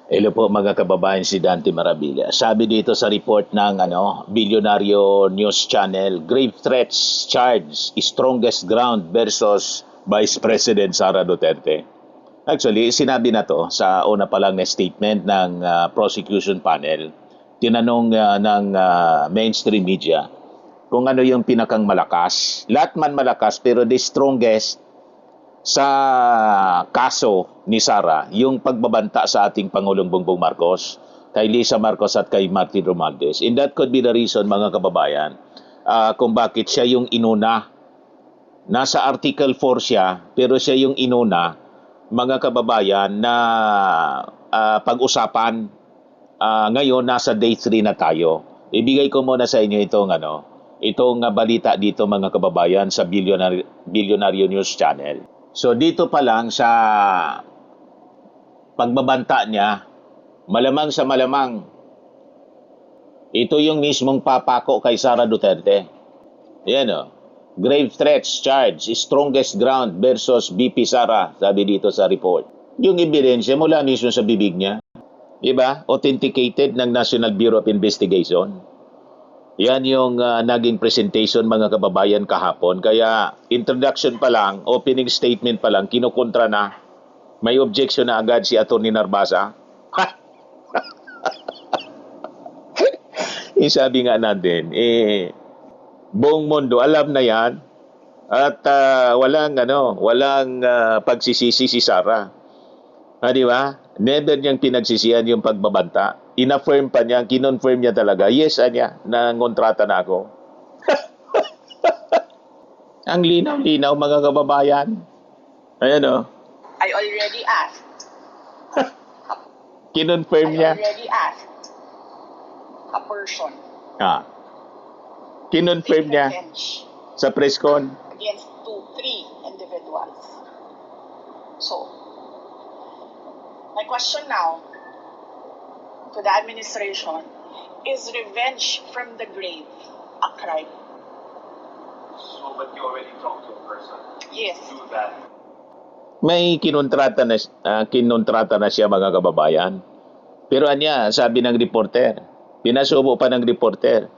Hello po mga kababayan, si Dante Marabilla. Sabi dito sa report ng Bilyonaryo News Channel, grave threats charge strongest ground versus Vice President Sara Duterte. Actually, sinabi na to sa una pa lang na statement ng prosecution panel. Tinanong ng mainstream media kung ano yung pinakang malakas. Lahat man malakas pero the strongest sa kaso ni Sara, yung pagbabanta sa ating Pangulong Bongbong Marcos, kay Lisa Marcos at kay Martin Romualdez. And that could be the reason, mga kababayan, kung bakit siya yung inuna. Nasa Article 4 siya, pero siya yung inuna, mga kababayan, na pag-usapan. Ngayon, nasa day 3 na tayo. Ibigay ko muna sa inyo itong balita dito, mga kababayan, sa Bilyonaryo News Channel. So dito pa lang sa pagbabanta niya, malamang sa malamang, ito yung mismong papako kay Sara Duterte. Yan o. Grave threats charge, strongest ground versus BP Sara, sabi dito sa report. Yung ebidensya mula mismo sa bibig niya. Diba? Authenticated ng National Bureau of Investigation. Yan yung naging presentation, mga kababayan, kahapon. Kaya introduction pa lang, opening statement pa lang, kinukontra na. May objection na agad si Atty. Narbasa. Sabi nga natin, buong mundo alam na yan. At walang pagsisisi si Sara. Di ba? Never niyang pinagsisihan yung pagbabanta. Inaffirm pa niya, kinonfirm niya talaga, yes, nangontrata na ako. Ang linaw-linaw, mga kababayan. Ayan o. I already asked. Kinonfirm niya. I already asked a person. Kinonfirm niya sa press con. Against 3 individuals. So, my question now to the administration, is revenge from the grave a crime? So, but you already talked to a person. Yes. Do that. May kinontrata na siya, mga kababayan. Pero sabi ng reporter, pinasubo pa ng reporter,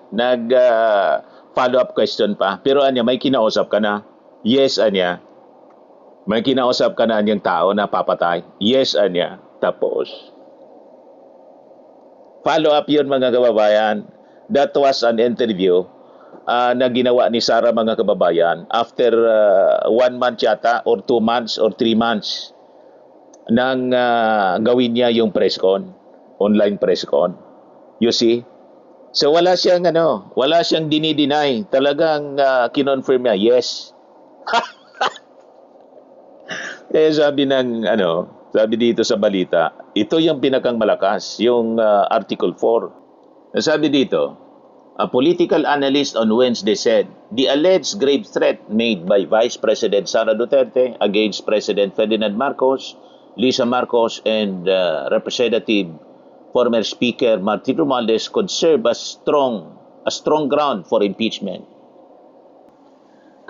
follow-up question pa. Pero may kinausap ka na? Yes, may kinausap ka na niyang tao na papatay? Yes, Tapos, follow-up yun, mga kababayan. That was an interview na ginawa ni Sara, mga kababayan, after 1 month yata, or 2 months, or 3 months, nang gawin niya yung press con, online press con. You see? So wala siyang dinideny. Talagang kinonfirm niya, yes. Sabi dito sa balita, ito yung pinakang malakas, yung Article 4. Sabi dito, a political analyst on Wednesday said, the alleged grave threat made by Vice President Sara Duterte against President Ferdinand Marcos, Lisa Marcos, and Representative former Speaker Martin Romualdez could serve as strong ground for impeachment.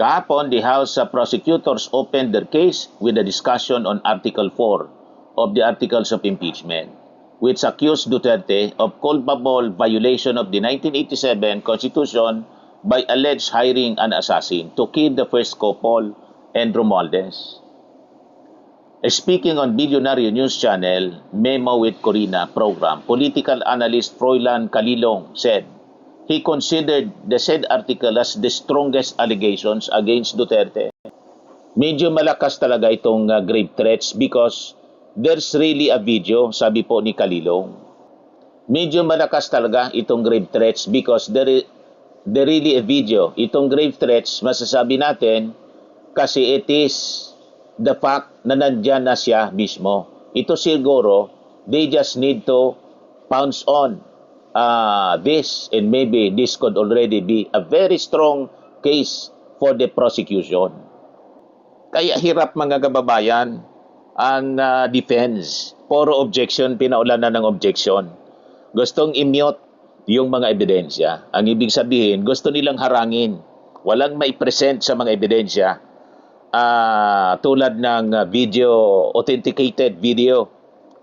Kahapon, the House prosecutors opened their case with a discussion on Article 4 of the Articles of Impeachment, which accused Duterte of culpable violation of the 1987 Constitution by alleged hiring an assassin to kill the first couple and Romualdez. Speaking on Bilyonaryo News Channel, Memo with Corina program, political analyst Froilan Calilong said, he considered the said article as the strongest allegations against Duterte. Medyo malakas talaga itong grave threats because there's really a video, sabi po ni Calilong. Medyo malakas talaga itong grave threats because there really a video. Itong grave threats, masasabi natin, kasi it is the fact na nandyan na siya mismo. Ito siguro, they just need to pounce on this, and maybe this could already be a very strong case for the prosecution. Kaya hirap, mga kababayan, ang defense. Puro objection, pinaulan na ng objection. Gustong i-mute yung mga ebidensya. Ang ibig sabihin, gusto nilang harangin. Walang mai-present sa mga ebidensya. Tulad ng authenticated video,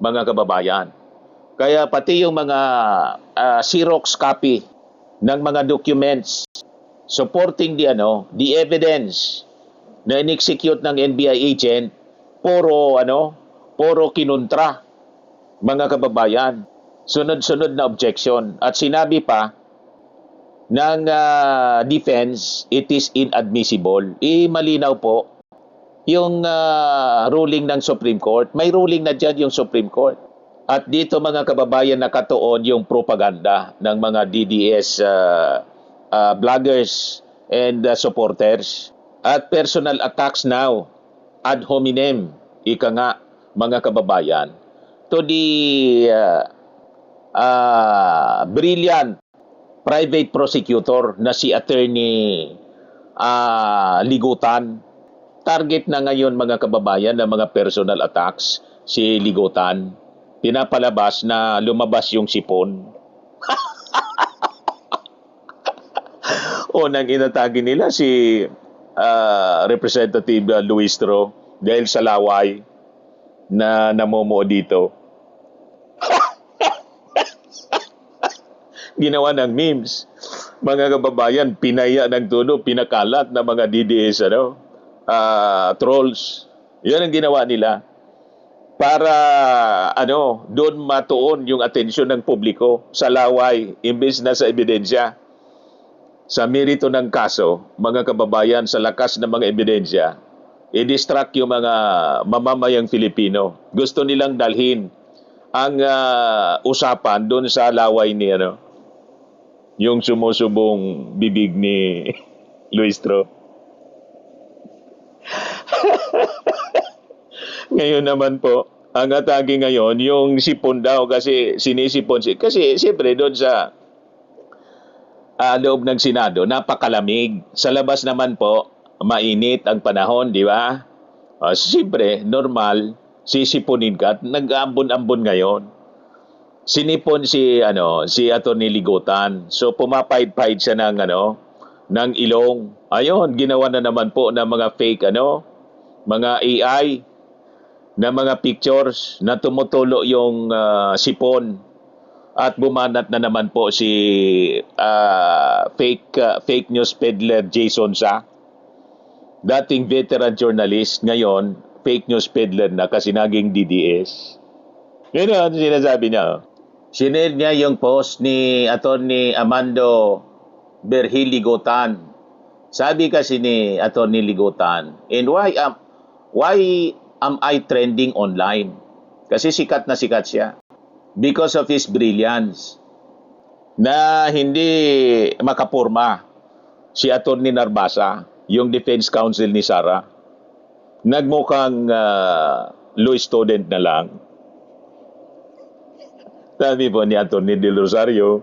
mga kababayan. Kaya pati yung mga Xerox copy ng mga documents supporting the evidence na in-execute ng NBI agent, puro kinontra, mga kababayan. Sunod-sunod na objection. At sinabi pa ng defense, it is inadmissible. Malinaw po yung ruling ng Supreme Court. May ruling na dyan yung Supreme Court. At dito mga kababayan nakatuon yung propaganda ng mga DDS bloggers and supporters. At personal attacks now, ad hominem, ika nga mga kababayan, to the brilliant private prosecutor na si Attorney Ligutan. Target na ngayon mga kababayan ng mga personal attacks si Ligutan. Pinapalabas na lumabas yung sipon. Unang inatake nila si Representative Luistro dahil sa laway na namumuo dito. Ginawa ng memes. Mga kababayan, pinaya ng tuno, pinakalat ng mga DDS trolls. Yan ang ginawa nila para doon matuon yung atensyon ng publiko sa laway imbes na sa ebidensya. Sa merito ng kaso, mga kababayan, sa lakas ng mga ebidensya, i-distract yung mga mamamayang Filipino. Gusto nilang dalhin ang usapan doon sa laway ni yung sumusubong bibig ni Luistro. Ngayon naman po, ang atake ngayon, yung sipon daw kasi sinisipon. Kasi siyempre doon sa loob ng Senado, napakalamig. Sa labas naman po, mainit ang panahon, di ba? Siyempre, normal, sisiponin ka at nag-ambon-ambon ngayon. Sinipon si Atty. Ligutan. So pumapahid-pahid siya ng ilong. Ayun, ginawa na naman po ng mga fake mga AI na mga pictures na tumutulo yung sipon. At bumanat na naman po si fake news peddler Jason Sa. Dating veteran journalist, ngayon fake news peddler na kasi naging DDS. Yun ang sinasabi niya. Sinare niya yung post ni Atty. Amando Berhil Ligutan. Sabi kasi ni Atty. Ligutan, and why am I trending online? Kasi sikat na sikat siya. Because of his brilliance. Na hindi makapurma si Atty. Narbasa, yung defense counsel ni Sara. Nagmukhang law student na lang. Sabi po ni Atty. De Rosario.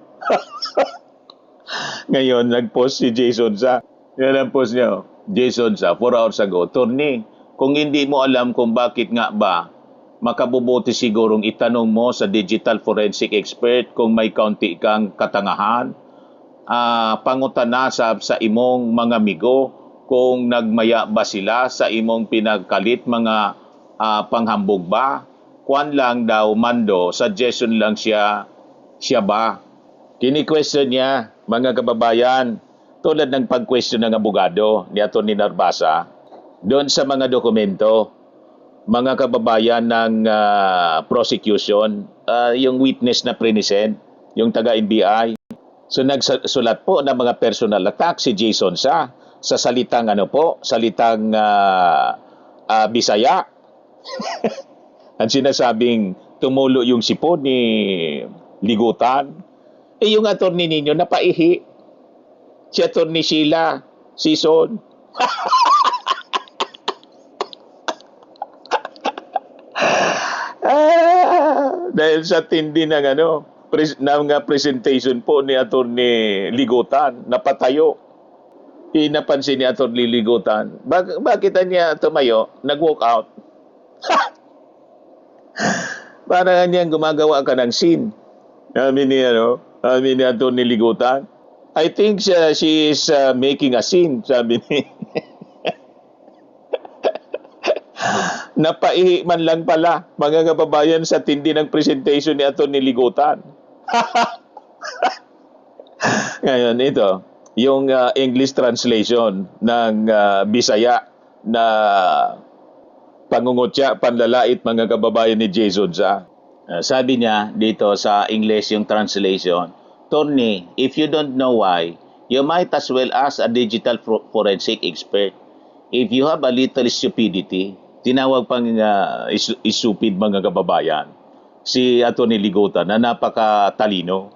Ngayon, nag-post si Jason Sa. Yan ang post niya. Jason Sa, 4 hours ago. Attorney, kung hindi mo alam kung bakit nga ba, makabubuti sigurong itanong mo sa digital forensic expert kung may kaunti kang katangahan. Pangutanasab sa imong mga migo kung nagmaya ba sila sa imong pinagkalit mga panghambog ba. Kuan lang daw, Mando, suggestion lang siya ba? Kini-question niya, mga kababayan, tulad ng pag-question ng abogado ni Atty. Narbasa, doon sa mga dokumento, mga kababayan ng prosecution, yung witness na present, yung taga-NBI. So nagsulat po ng mga personal attack si Jason sa salitang salitang Bisaya. Ang sinasabing tumulo yung sipon ni Ligutan. Yung attorney ninyo napaihi. Si Atty. Sheila Sison. Dahil sa tindi ng presentation po ni Atty. Ligutan, napatayo. Napansin ni Atty. Ligutan, bakit niya tumayo? Nag-walk out. Para niyang gumagawa ka ng scene. Amin ni Atty. Ligutan. I think she is making a scene, sabi ni Napaihi man lang pala, mga kababayan, sa tindi ng presentation ni Atty. Ligutan. Ngayon, ito, yung English translation ng Bisaya na pangungutya, panlalait, mga kababayan ni Jason sa. Sabi niya dito sa English yung translation, Tony, if you don't know why, you might as well ask a digital forensic expert. If you have a little stupidity, tinawag pang stupid, mga kababayan, si Atty. Ligutan na napakatalino.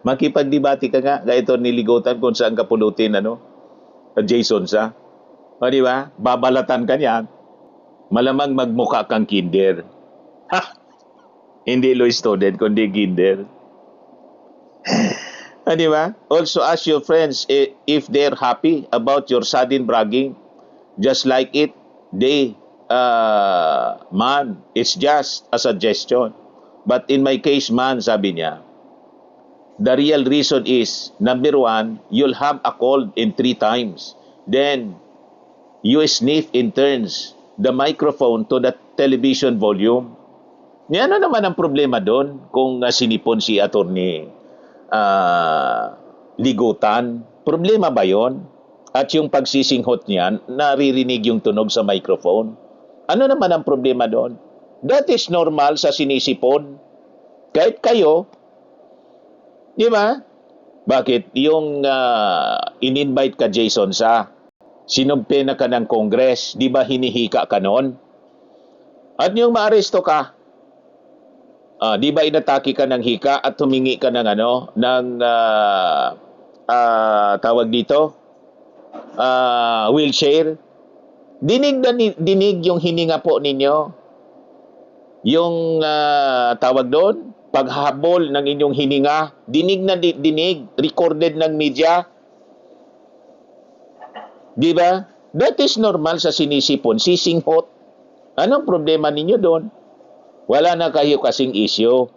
Makipagdebate ka nga kay Atty. Ligutan kung saan ka pulutin, Jason sa. O di ba? Babalatan ka niyan. Malamang magmukha kang kinder. Hindi law student, kundi kinder. Di ba? Also ask your friends if they're happy about your sudden bragging. Just like it, man, it's just a suggestion. But in my case, man, sabi niya, the real reason is, number one, you'll have a cold in 3 times. Then, you sniff in turns the microphone to the television volume. Ano naman ang problema doon kung sinipon si Atty. Ligutan? Problema ba yon? At yung pagsisinghot niyan, naririnig yung tunog sa microphone. Ano naman ang problema doon? That is normal sa sinisipon. Kahit kayo, di ba? Bakit? Yung in-invite ka, Jason, sa sinumpe na ka ng Congress, di ba hinihika ka noon? At yung maaresto ka, di ba inatake ka ng hika at humingi ka ng tawag dito? Wheelchair? Dinig na dinig yung hininga po ninyo. Yung tawag doon, paghabol ng inyong hininga, dinig na dinig, recorded ng media. Di ba? That is normal sa sinisipon, sisinghot. Anong problema ninyo doon? Wala na kayo kasing issue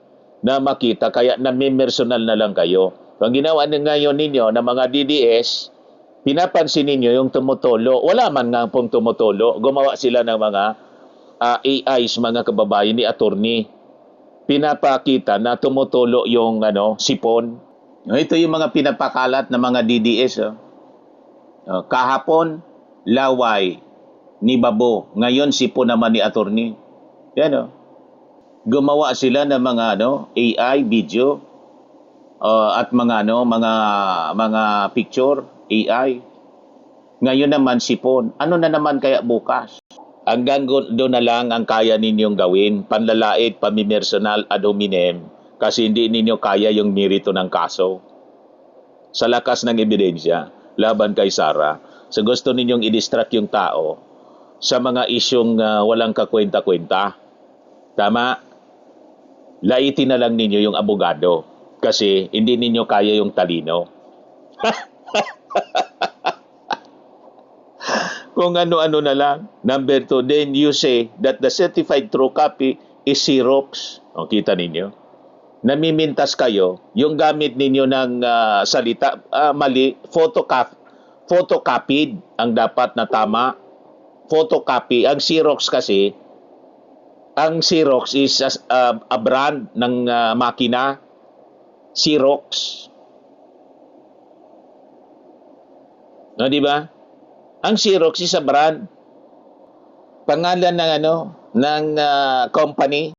na makita, kaya namimersonal na lang kayo. Ang ginawa na ngayon ninyo na mga DDS, pinapansin ninyo yung tumutulo. Wala man nga pong tumutulo. Gumawa sila ng mga AIs, mga kababayan ni attorney. Pinapakita na tumutulo yung sipon. Ito yung mga pinapakalat ng mga DDS. Kahapon, laway ni Babo. Ngayon, sipon naman ni attorney. Yan gumawa sila ng mga AI video at mga mga picture AI. Ngayon naman sipon. Ano na naman kaya bukas? Hanggang doon na lang ang kaya ninyong gawin, panlalait, pamimersonal ad hominem, kasi hindi ninyo kaya yung merito ng kaso. Sa lakas ng ebidensya laban kay Sara, sa gusto ninyong i-distract yung tao sa mga isyong walang kakwenta-kwenta. Tama? Laitin na lang ninyo yung abogado kasi hindi ninyo kaya yung talino. Kung ano-ano na lang. Number 2, then you say that the certified true copy is Xerox. O, kita ninyo? Namimintas kayo, yung gamit ninyo ng salita, mali, photocopied ang dapat na tama. Photocopy. Ang Xerox kasi, ang Xerox is a brand ng makina. Xerox. No, di ba? Ang Xerox is a brand. Pangalan ng ng company.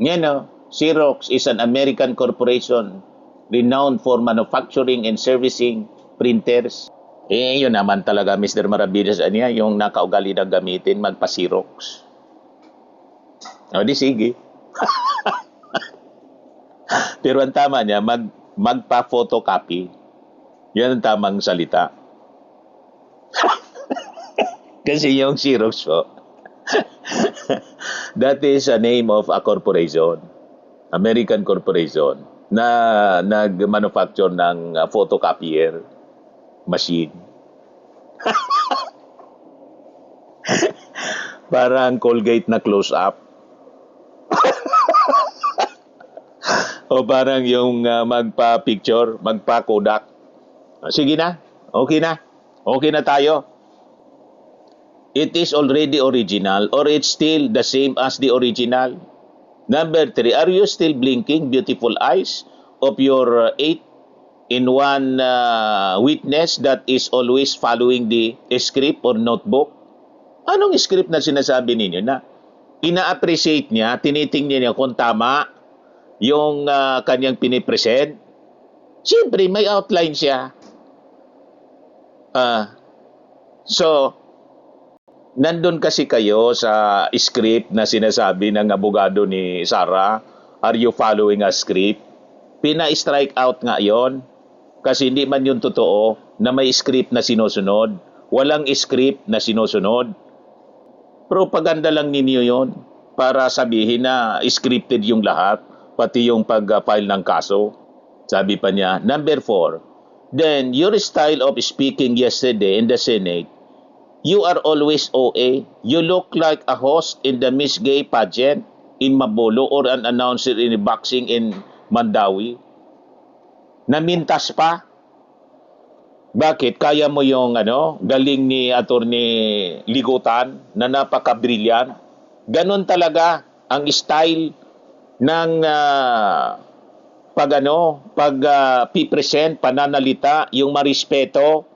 Yan Xerox is an American corporation renowned for manufacturing and servicing printers. Yun naman talaga, Mr. Maravillas, yung nakaugali na gamitin, magpa-Xerox. O di sige. Pero ang tama niya, magpa-photocopy. Yan ang tamang salita. Kasi yung Xerox po, that is a name of a corporation, American corporation, na nag-manufacture ng photocopier machine. Parang Colgate na close-up. O parang yung magpa-picture, magpa-Kodak. Sige na, okay na. Okay na tayo. it is already original or it's still the same as the original? Number 3, are you still blinking, beautiful eyes of your 8-in-1 witness that is always following the script or notebook? Anong script na sinasabi ninyo na ina-appreciate niya, tinitingnan niya kung tama yung kanyang pinipresent? Siyempre, may outline siya. So, nandun kasi kayo sa script na sinasabi ng abogado ni Sarah, are you following a script? Pina-strike out nga yon kasi hindi man yun totoo na may script na sinusunod. Walang script na sinusunod. Propaganda lang ninyo yon para sabihin na scripted yung lahat, pati yung pag-file ng kaso. Sabi pa niya, number 4, then your style of speaking yesterday in the Senate, you are always OA. You look like a host in the Miss Gay pageant in Mabolo or an announcer in boxing in Mandawi. Namintas pa. Bakit? Kaya mo yung galing ni Attorney Ligutan na napaka-brilliant? Ganon talaga ang style ng pipresent, pananalita, yung marespeto.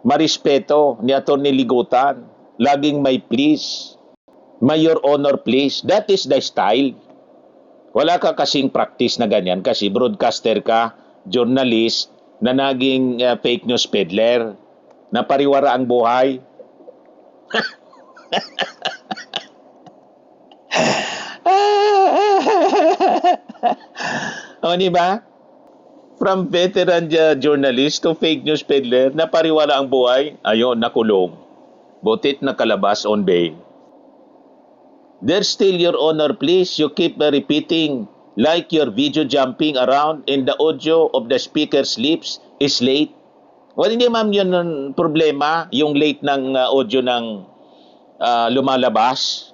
Marespeto ni Attorney Ligutan. Laging may please. May your honor please. That is the style. Wala ka kasing practice na ganyan kasi broadcaster ka, journalist, na naging fake news peddler, na pariwara ang buhay. O, di ba? From veteran journalist to fake news peddler, na pariwara ang buhay, ayun, nakulong. Butit nakalabas on bail. There's still your honor, please. You keep repeating like your video jumping around and the audio of the speaker's lips is late. Well, hindi ma'am yun ang problema, yung late ng audio ng lumalabas.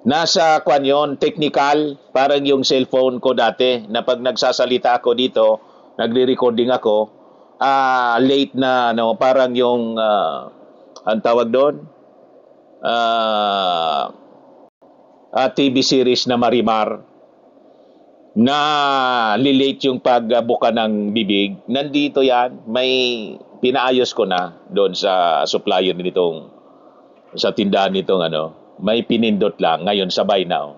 Nasa yun, technical, parang yung cellphone ko dati, na pag nagsasalita ako dito, nagre-recording ako, late na, parang yung, ang tawag doon, TV series na Marimar na lilate yung pagbuka ng bibig. Nandito yan, may pinaayos ko na doon sa supplier nitong, sa tindahan nitong may pinindot lang, ngayon sabay na.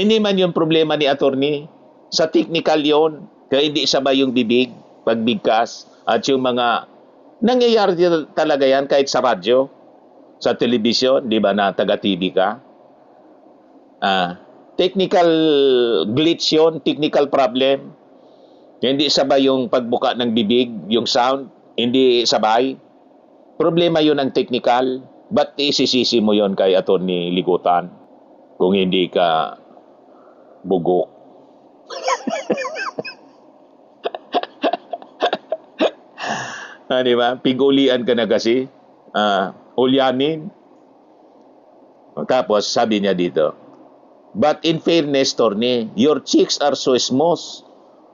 Hindi man yung problema ni attorney, sa technical yon, kaya hindi sabay yung bibig, pagbigkas, at yung mga, nangyayari talaga yan kahit sa radyo, sa telebisyon, di ba na taga-TV ka? Technical glitch yun, technical problem. Hindi sabay yung pagbuka ng bibig, yung sound, hindi sabay. Problema yun ang technical. Ba't isisisi mo yun kay Attorney Ligutan kung hindi ka bugok? Di ba? Pigulian ka na kasi. Ulyanin. Tapos, sabi niya dito, but in fairness, Torne, your cheeks are so smooth.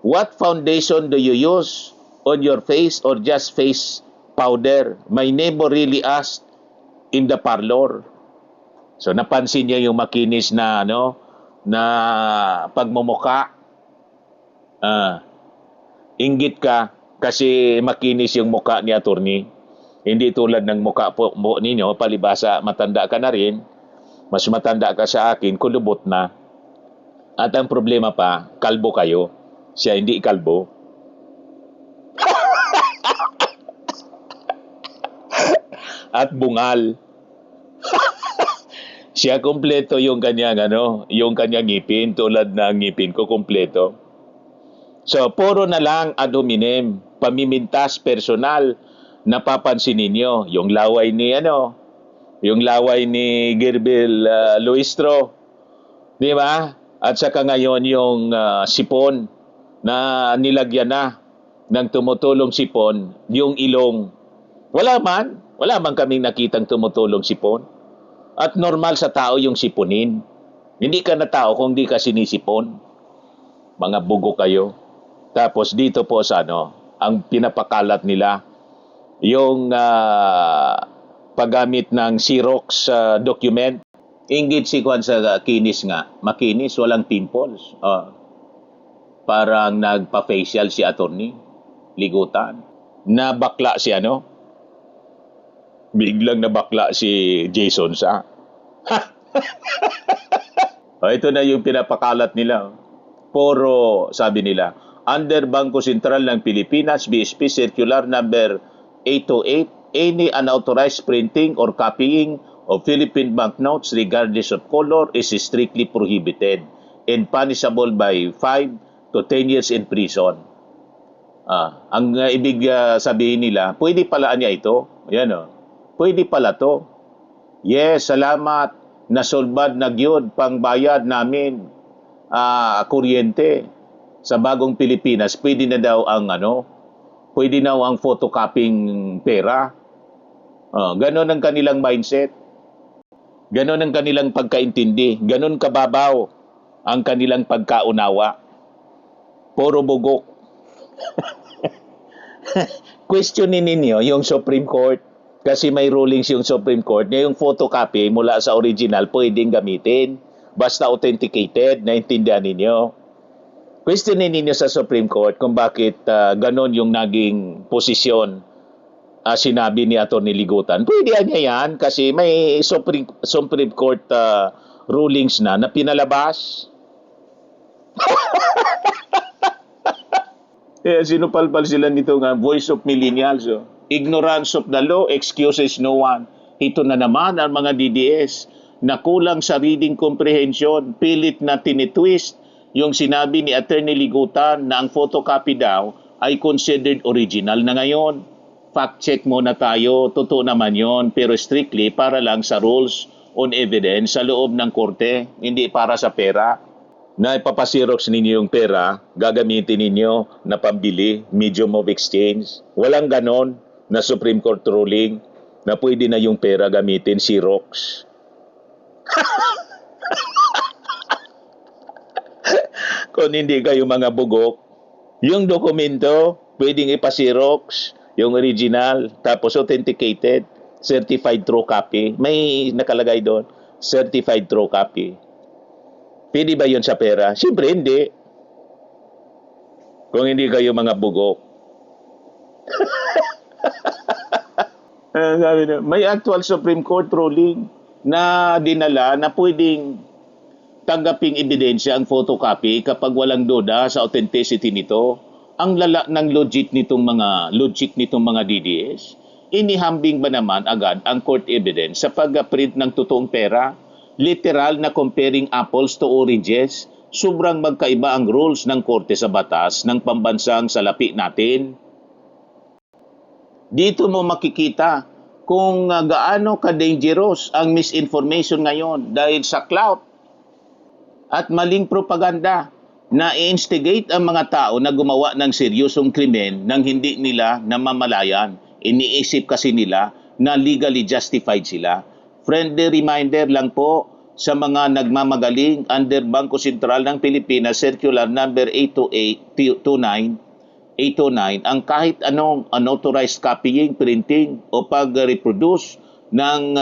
What foundation do you use on your face or just face powder? My neighbor really asked in the parlor. So, napansin niya yung makinis na, na pagmumuka. Inggit ka kasi makinis yung muka ni attorney. Hindi tulad ng mukha po ninyo, palibasa matanda ka na rin, mas matanda ka sa akin, kulubot na. At ang problema pa, kalbo kayo. Siya hindi kalbo. At bungal. Siya kompleto yung kanyang yung kanyang ngipin, tulad ng ngipin ko kompleto. So, puro na lang ad hominem, pamimintas personal. Napapansin ninyo yung laway ni yung laway ni Gerbel Luistro, di ba? At saka ngayon yung sipon na nilagyan na ng tumutulong sipon, yung ilong. Wala man kaming nakitang tumutulong sipon. At normal sa tao yung siponin. Hindi ka na tao kung di ka sinisipon. Mga bugo kayo. Tapos dito po sa ang pinapakalat nila, yung paggamit ng Xerox document. Inggit si Kwan sa kinis nga. Makinis, walang pimples. Parang nagpa-facial si attorney. Ligutan. Nabakla si biglang nabakla si Jason sa. Ito na yung pinapakalat nila. Puro, sabi nila, under Bangko Sentral ng Pilipinas, BSP Circular Number 828, any unauthorized printing or copying of Philippine banknotes regardless of color is strictly prohibited and punishable by 5 to 10 years in prison. Ang ibig sabihin nila, pwede pala niya ito. Yan pwede pala to. Yes, salamat. Nasolbad na gyud pangbayad namin kuryente sa bagong Pilipinas. Pwede na daw ang pwede na ang photocopying pera. Ganon ang kanilang mindset. Ganon ang kanilang pagkaintindi. Ganon kababaw ang kanilang pagkaunawa. Puro bugok. Questionin ninyo yung Supreme Court kasi may rulings yung Supreme Court na yung photocopy mula sa original pwedeng gamitin basta authenticated. Naintindihan ninyo? Questionin ninyo sa Supreme Court kung bakit ganon yung naging posisyon sinabi ni Atty. Ligutan. Pwede niya yan kasi may Supreme Court rulings na pinalabas. Sinupalpal sila nito nga voice of millennials. Ignorance of the law excuses no one. Ito na naman ang mga DDS na kulang sa reading comprehension. Pilit na tinitwist yung sinabi ni Atty. Ligutan na ang photocopy daw ay considered original na ngayon. Fact check muna tayo, totoo naman yon, pero strictly para lang sa rules on evidence sa loob ng korte, hindi para sa pera. Na ipapasirox ninyo yung pera, gagamitin ninyo na pambili, medium of exchange. Walang ganon na Supreme Court ruling na pwede na yung pera gamitin Xerox. Kung hindi kayo mga bugok, yung dokumento pwedeng ipasirox, yung original, tapos authenticated, certified true copy. May nakalagay doon, certified true copy. Pwede ba yun sa pera? Siyempre hindi. Kung hindi kayo mga bugok. May actual Supreme Court ruling na dinala na pwedeng tanggaping ebidensya ang photocopy kapag walang duda sa authenticity nito. Ang lala ng logic nitong mga DDS, inihambing ba naman agad ang court evidence sa pag-print ng totoong pera? Literal na comparing apples to oranges, sobrang magkaiba ang rules ng korte sa batas ng pambansang salapi natin. Dito mo makikita kung gaano ka-dangerous ang misinformation ngayon dahil sa clout at maling propaganda na i-instigate ang mga tao na gumawa ng seryosong krimen nang hindi nila namamalayan. Iniisip kasi nila na legally justified sila. Friendly reminder lang po sa mga nagmamagaling under Bangko Sentral ng Pilipinas Circular Number 829, ang kahit anong unauthorized copying, printing o pag-reproduce ng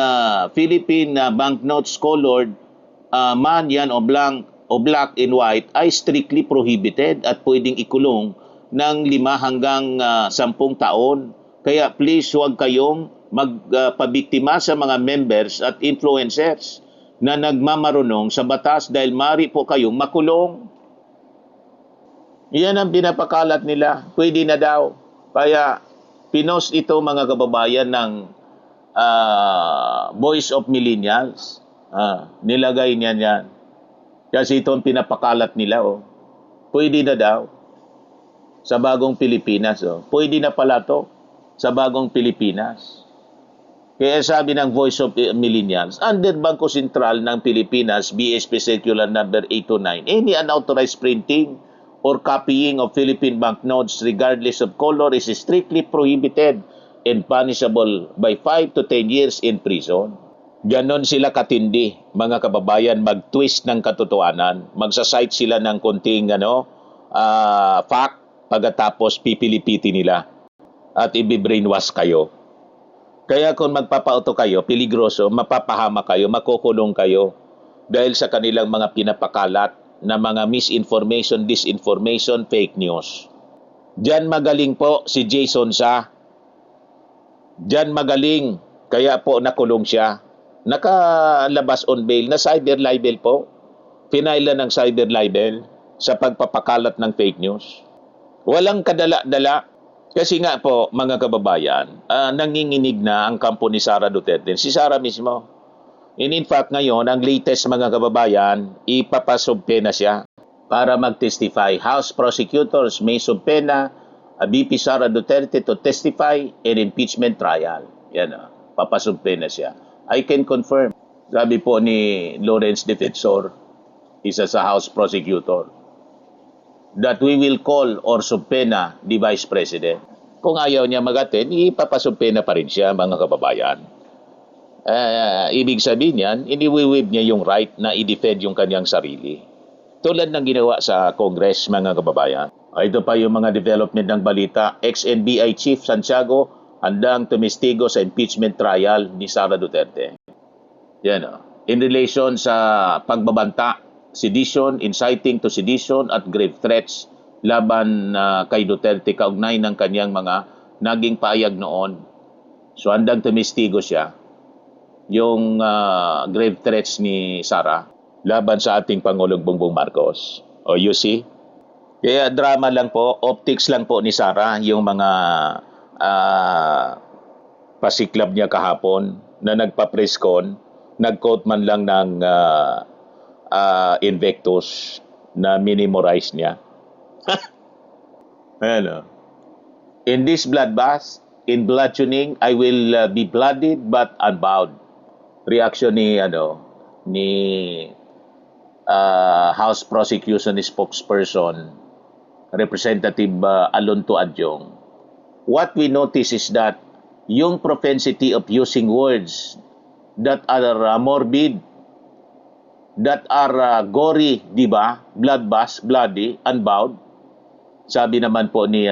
Philippine banknotes colored man yan o black and white ay strictly prohibited at pwedeng ikulong ng 5 hanggang 10 taon. Kaya please huwag kayong magpabiktima sa mga members at influencers na nagmamarunong sa batas dahil mari po kayong makulong. Yan ang pinapakalat nila. Pwede na daw. Kaya pinost ito mga kababayan ng Voice of Millennials. Nilagay niya yan. Kasi ito ang pinapakalat nila. Pwede na daw. Sa bagong Pilipinas. Pwede na pala to sa bagong Pilipinas. Kaya sabi ng Voice of Millennials, under Bangko Sentral ng Pilipinas, BSP Circular Number 829, any unauthorized printing or copying of Philippine banknotes regardless of color is strictly prohibited and punishable by 5 to 10 years in prison. Ganon sila katindi, mga kababayan, mag-twist ng katotohanan. Magsasite sila ng konting fact pagkatapos pipilipiti nila at ibibrainwash kayo. Kaya kung magpapauto kayo, peligroso, mapapahama kayo, makukulong kayo dahil sa kanilang mga pinapakalat na mga misinformation, disinformation, fake news. Diyan magaling po si Jason Sa. Diyan magaling, kaya po nakulong siya. Nakalabas on bail na cyber libel po. Pinaila ng cyber libel sa pagpapakalat ng fake news. Walang kadala-dala. Kasi nga po, mga kababayan, nanginginig na ang kampo ni Sara Duterte. Si Sara mismo. And in fact, ngayon, ang latest mga kababayan, ipapasubpena siya para mag-testify. House prosecutors may subpena VP Sara Duterte to testify in impeachment trial. Yan papasubpena siya. I can confirm. Sabi po ni Lawrence Defensor, isa sa House prosecutor, that we will call or subpena the Vice President. Kung ayaw niya mag-attend, ipapasubpena pa rin siya, mga kababayan. Ibig sabihin yan, iniwiwib niya yung right na i-defend yung kanyang sarili. Tulad ng ginawa sa Congress, mga kababayan. Ito pa yung mga development ng balita. Ex-NBI Chief Santiago handang tumistigo sa impeachment trial ni Sara Duterte. Yan in relation sa pagbabanta, sedition, inciting to sedition at grave threats laban kay Duterte kaugnay ng kanyang mga naging payag noon. So handang tumistigo siya yung grave threats ni Sara laban sa ating Pangulong Bongbong Marcos. O you see? Kaya drama lang po, optics lang po ni Sara yung mga pasiklab niya kahapon na nagpa-press con, nag-quote man lang ng invectus na minimorize niya. Ano? In this bloodbath, in bludgeoning, I will be blooded but unbowed. Reaction ni House Prosecution spokesperson Representative Alonto Adjong. What we notice is that yung propensity of using words that are morbid, that are gory, di ba? Bloodbath, bloody, unbowed. Sabi naman po ni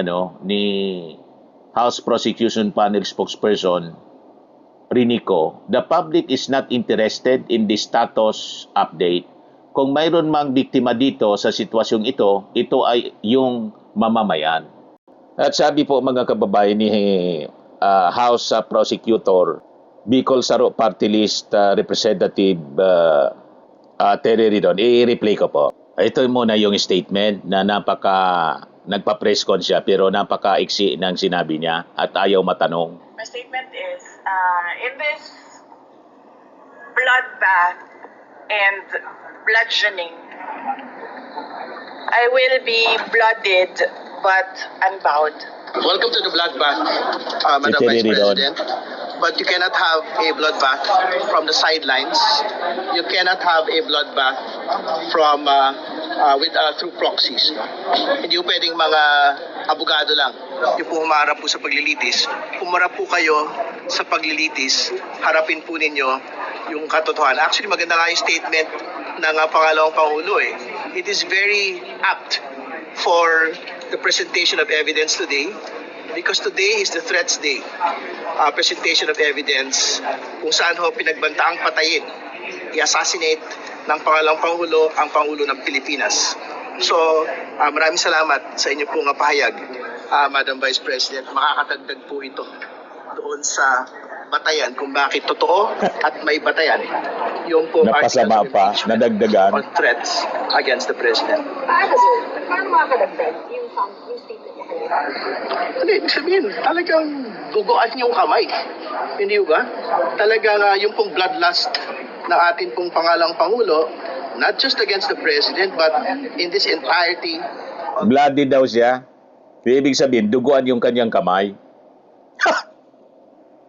House Prosecution Panel spokesperson Rinico, the public is not interested in the status update. Kung mayroon mang biktima dito sa sitwasyong ito ay yung mamamayan. At sabi po mga kababayan ni House Prosecutor Bicol Saro Party List Representative Terry Ridon, i-replay ko po. Ito muna yung statement na nagpa-press con siya pero napaka-iksi ng sinabi niya at ayaw matanong. My statement is, in this bloodbath and bludgeoning, I will be blooded but unbowed. Welcome to the bloodbath, Madam Si Vice Terry Ridon. President. But you cannot have a bloodbath from the sidelines. You cannot have a bloodbath from through proxies. Hindi po pwedeng mga abogado lang yung po humarap po sa paglilitis. Humarap po kayo sa paglilitis, harapin po ninyo yung katotohanan. Actually, maganda nga yung statement ng pangalawang Pangulo eh. It is very apt for the presentation of evidence today because today is the threats day. Presentation of evidence kung saan ho pinagbantaang patayin, i-assassinate ng pangalawang Pangulo ang Pangulo ng Pilipinas. So, maraming salamat sa inyo pong pahayag, Madam Vice President. Makakatagdag po ito doon sa batayan kung bakit totoo at may batayan yung po Napasama pa, nadagdagan. on threats against the President. Paano makakadagdag yung statement mo kanina? Hindi, ibig sabihin, talagang guguan yung kamay. Hindi ba? Talagang yung pong bloodlust ng ating pong pangalang Pangulo, not just against the President, but in this entirety. Bloody daw siya. Ibig sabihin, duguan yung kanyang kamay.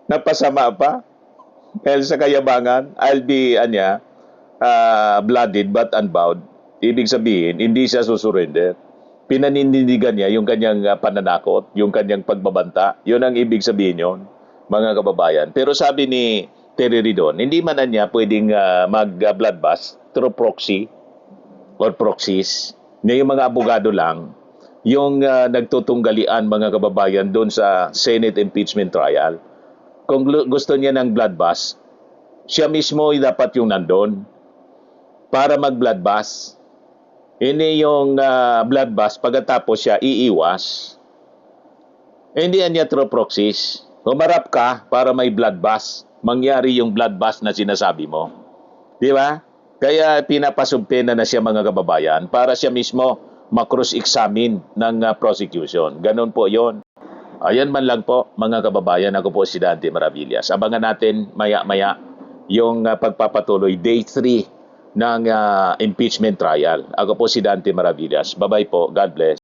Napasama pa. Dahil sa kayabangan, I'll be blooded but unbowed. Ibig sabihin, hindi siya susurrender. Pinanindigan niya yung kanyang pananakot, yung kanyang pagbabanta. Yun ang ibig sabihin yun, mga kababayan. Pero sabi ni Terry Ridon, hindi man na niya pwedeng mag-bloodbath through proxy or proxies. Niya yung mga abogado lang yung nagtutunggalian mga kababayan doon sa Senate impeachment trial. Kung gusto niya ng bloodbath, siya mismo dapat yung nandun para mag-bloodbath. Ini yung bloodbath pagkatapos siya iiwas. Hindi yan niya through proxies. Humarap ka para may bloodbath. Mangyari yung bloodbath na sinasabi mo. Di ba? Kaya pinapasubtena na siya mga kababayan para siya mismo ma-cross-examine ng prosecution. Ganon po yon. Ayan man lang po mga kababayan. Ako po si Dante Maravillas. Abangan natin maya-maya yung pagpapatuloy day 3 ng impeachment trial. Ako po si Dante Maravillas. Bye-bye po. God bless.